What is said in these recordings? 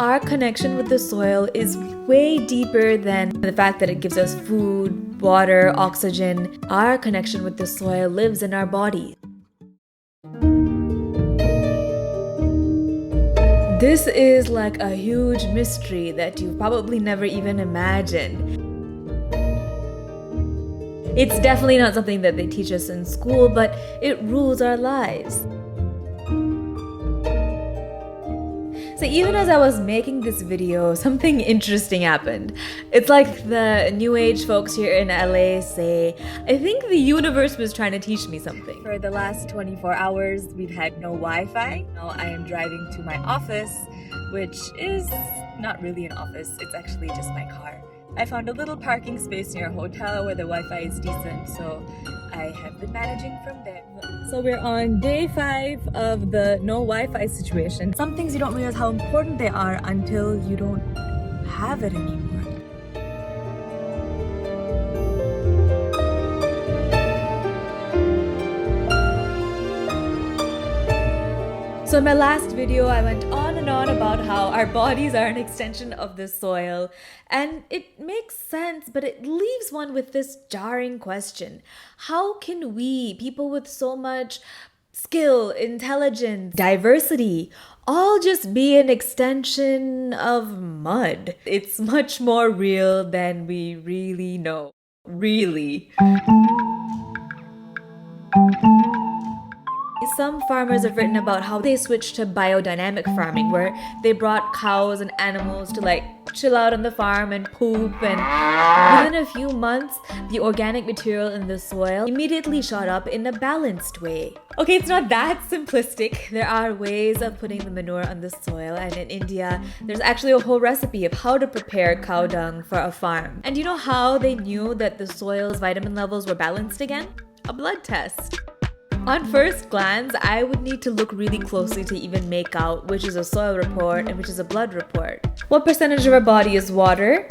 our connection with the soil is way deeper than the fact that it gives us food, water, oxygen. Our connection with the soil lives in our body. This is like a huge mystery that you've probably never even imagined. It's definitely not something that they teach us in school, but it rules our lives. So even as I was making this video, something interesting happened. It's like the new age folks here in LA say, I think the universe was trying to teach me something. For the last 24 hours, we've had no Wi-Fi. Now I am driving to my office, which is not really an office, it's actually just my car. I found a little parking space near a hotel where the Wi-Fi is decent, so I have been managing from there. So we're on day 5 of the no Wi-Fi situation. Some things you don't realize how important they are until you don't have it anymore. So in my last video, I went on and on about how our bodies are an extension of the soil. And it makes sense, but it leaves one with this jarring question. How can we, people with so much skill, intelligence, diversity, all just be an extension of mud? It's much more real than we really know. Really. Some farmers have written about how they switched to biodynamic farming, where they brought cows and animals to chill out on the farm and poop, and within a few months, the organic material in the soil immediately shot up in a balanced way. Okay, it's not that simplistic. There are ways of putting the manure on the soil, and in India, there's actually a whole recipe of how to prepare cow dung for a farm. And you know how they knew that the soil's vitamin levels were balanced again? A blood test. On first glance, I would need to look really closely to even make out which is a soil report and which is a blood report. What percentage of our body is water?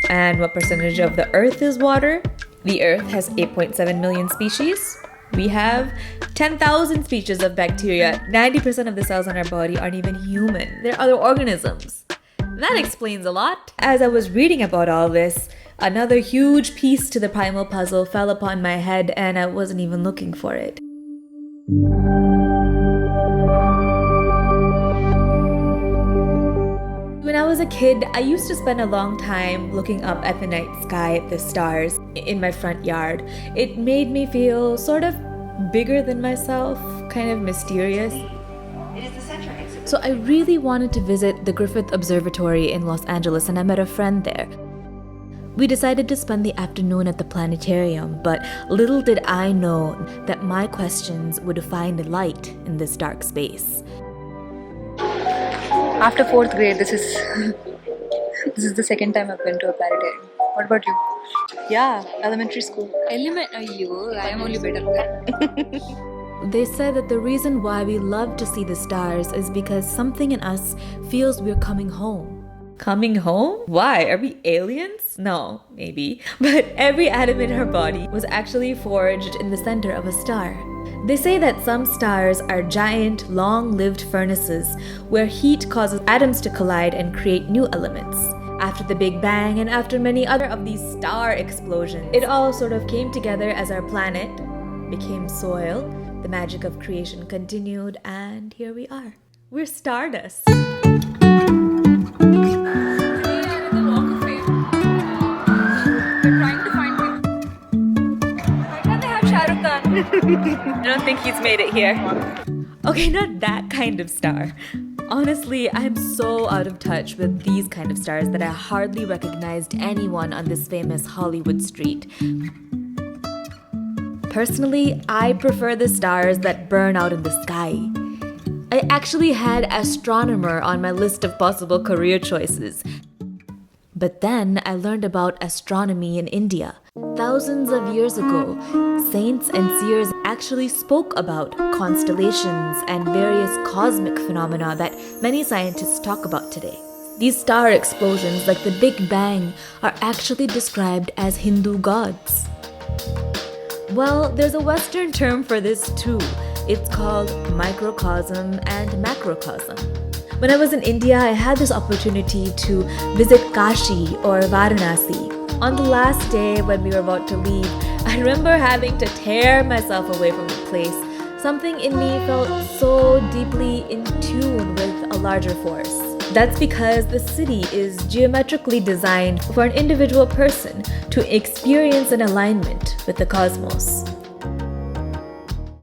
And what percentage of the earth is water? The earth has 8.7 million species. We have 10,000 species of bacteria. 90% of the cells in our body aren't even human. They're other organisms. That explains a lot. As I was reading about all this, another huge piece to the primal puzzle fell upon my head and I wasn't even looking for it. When I was a kid, I used to spend a long time looking up at the night sky at the stars in my front yard. It made me feel sort of bigger than myself, kind of mysterious. It is the center exit. So I really wanted to visit the Griffith Observatory in Los Angeles, and I met a friend there. We decided to spend the afternoon at the planetarium, but little did I know that my questions would find light in this dark space. After 4th grade, this is the second time I've been to a planetarium. What about you? Yeah, elementary school. I am only better. They said that the reason why we love to see the stars is because something in us feels we're coming home. Coming home? Why? Are we aliens? No, maybe. But every atom in our body was actually forged in the center of a star. They say that some stars are giant, long-lived furnaces where heat causes atoms to collide and create new elements. After the Big Bang and after many other of these star explosions, it all sort of came together as our planet became soil. The magic of creation continued, and here we are. We're stardust. I don't think he's made it here. Okay, not that kind of star. Honestly, I'm so out of touch with these kind of stars that I hardly recognized anyone on this famous Hollywood street. Personally, I prefer the stars that burn out in the sky. I actually had astronomer on my list of possible career choices. But then I learned about astronomy in India. Thousands of years ago, saints and seers actually spoke about constellations and various cosmic phenomena that many scientists talk about today. These star explosions, like the Big Bang, are actually described as Hindu gods. Well, there's a Western term for this too. It's called microcosm and macrocosm. When I was in India, I had this opportunity to visit Kashi or Varanasi. On the last day when we were about to leave, I remember having to tear myself away from the place. Something in me felt so deeply in tune with a larger force. That's because the city is geometrically designed for an individual person to experience an alignment with the cosmos.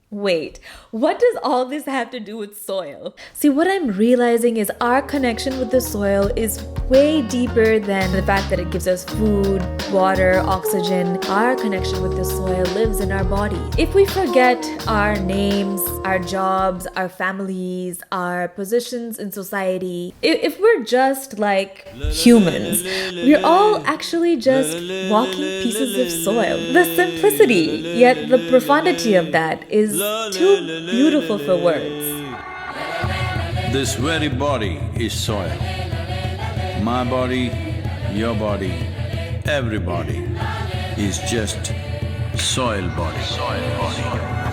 Wait, what does all this have to do with soil? See, what I'm realizing is our connection with the soil is way deeper than the fact that it gives us food, water, oxygen. Our connection with the soil lives in our body. If we forget our names, our jobs, our families, our positions in society, if we're just like humans, we're all actually just walking pieces of soil. The simplicity, yet the profundity of that is too beautiful for words. This very body is soil. My body, your body, everybody is just soil body.